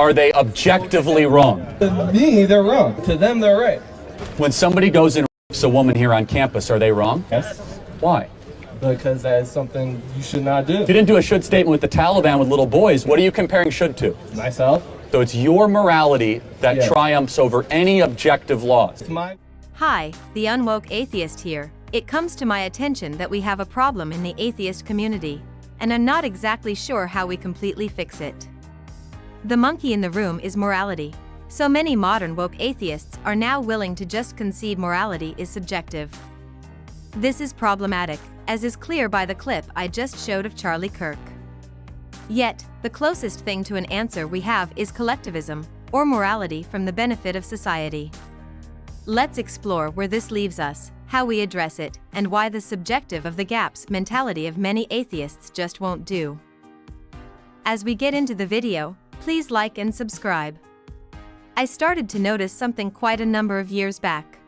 Are they objectively wrong? To me, they're wrong. To them, they're right. When somebody goes and rapes a woman here on campus, are they wrong? Yes. Why? Because that is something you should not do. If you didn't do a should statement with the Taliban with little boys, what are you comparing should to? Myself. So it's your morality that triumphs over any objective laws. Hi, the unwoke atheist here. It comes to my attention that we have a problem in the atheist community, and I'm not exactly sure how we completely fix it. The monkey in the room is morality. So many modern woke atheists are now willing to just concede morality is subjective. This is problematic, as is clear by the clip I just showed of Charlie Kirk. Yet, the closest thing to an answer we have is collectivism, or morality from the benefit of society. Let's explore where this leaves us, how we address it, and why the subjective of the gaps mentality of many atheists just won't do. As we get into the video, please like and subscribe. I started to notice something quite a number of years back.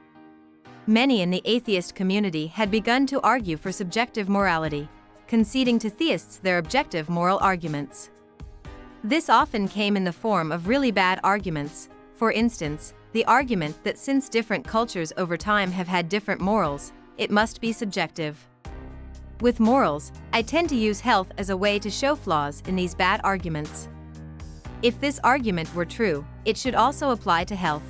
Many in the atheist community had begun to argue for subjective morality, conceding to theists their objective moral arguments. This often came in the form of really bad arguments. For instance, the argument that since different cultures over time have had different morals, it must be subjective. With morals, I tend to use health as a way to show flaws in these bad arguments. If this argument were true, it should also apply to health.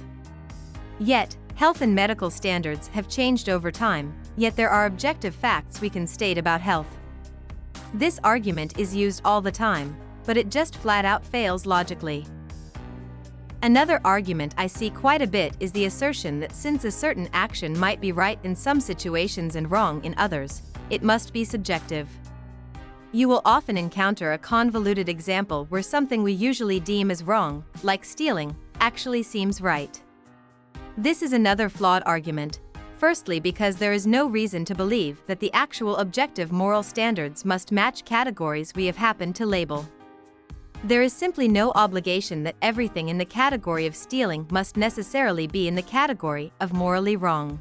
Yet, health and medical standards have changed over time, yet there are objective facts we can state about health. This argument is used all the time, but it just flat out fails logically. Another argument I see quite a bit is the assertion that since a certain action might be right in some situations and wrong in others, it must be subjective. You will often encounter a convoluted example where something we usually deem as wrong, like stealing, actually seems right. This is another flawed argument, firstly because there is no reason to believe that the actual objective moral standards must match categories we have happened to label. There is simply no obligation that everything in the category of stealing must necessarily be in the category of morally wrong.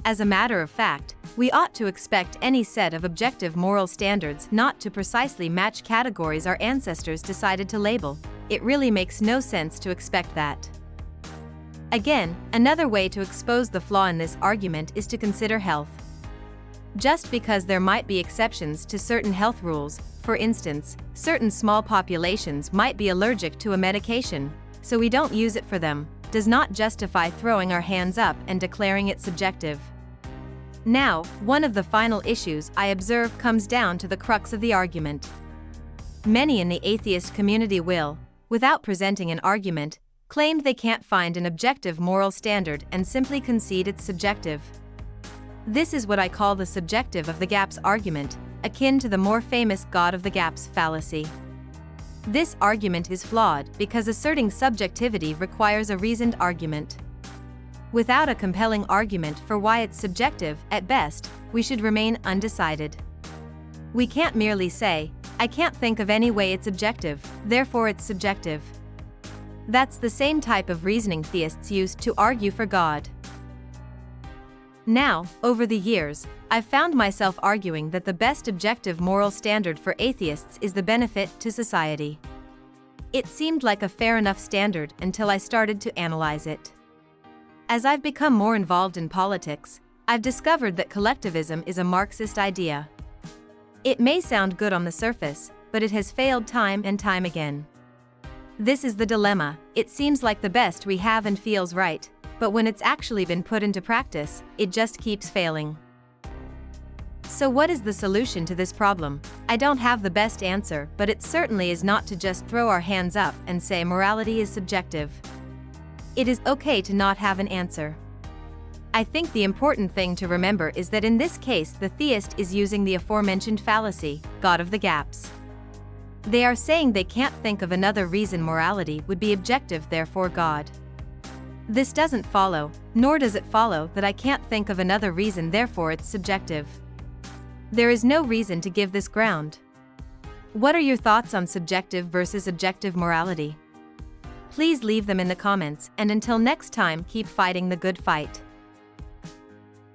As a matter of fact, we ought to expect any set of objective moral standards not to precisely match categories our ancestors decided to label. It really makes no sense to expect that. Again, another way to expose the flaw in this argument is to consider health. Just because there might be exceptions to certain health rules, for instance, certain small populations might be allergic to a medication, so we don't use it for them, does not justify throwing our hands up and declaring it subjective. Now, one of the final issues I observe comes down to the crux of the argument. Many in the atheist community will, without presenting an argument, claim they can't find an objective moral standard and simply concede it's subjective. This is what I call the subjective of the gaps argument, akin to the more famous God of the gaps fallacy. This argument is flawed because asserting subjectivity requires a reasoned argument. Without a compelling argument for why it's subjective, at best, we should remain undecided. We can't merely say, I can't think of any way it's objective, therefore it's subjective. That's the same type of reasoning theists use to argue for God. Now, over the years, I've found myself arguing that the best objective moral standard for atheists is the benefit to society. It seemed like a fair enough standard until I started to analyze it. As I've become more involved in politics, I've discovered that collectivism is a Marxist idea. It may sound good on the surface, but it has failed time and time again. This is the dilemma. It seems like the best we have and feels right, but when it's actually been put into practice, it just keeps failing. So what is the solution to this problem? I don't have the best answer, but it certainly is not to just throw our hands up and say morality is subjective. It is okay to not have an answer. I think the important thing to remember is that in this case the theist is using the aforementioned fallacy, God of the gaps. They are saying they can't think of another reason morality would be objective, therefore God. This doesn't follow, nor does it follow that I can't think of another reason, therefore it's subjective. There is no reason to give this ground. What are your thoughts on subjective versus objective morality? Please leave them in the comments, and until next time, keep fighting the good fight.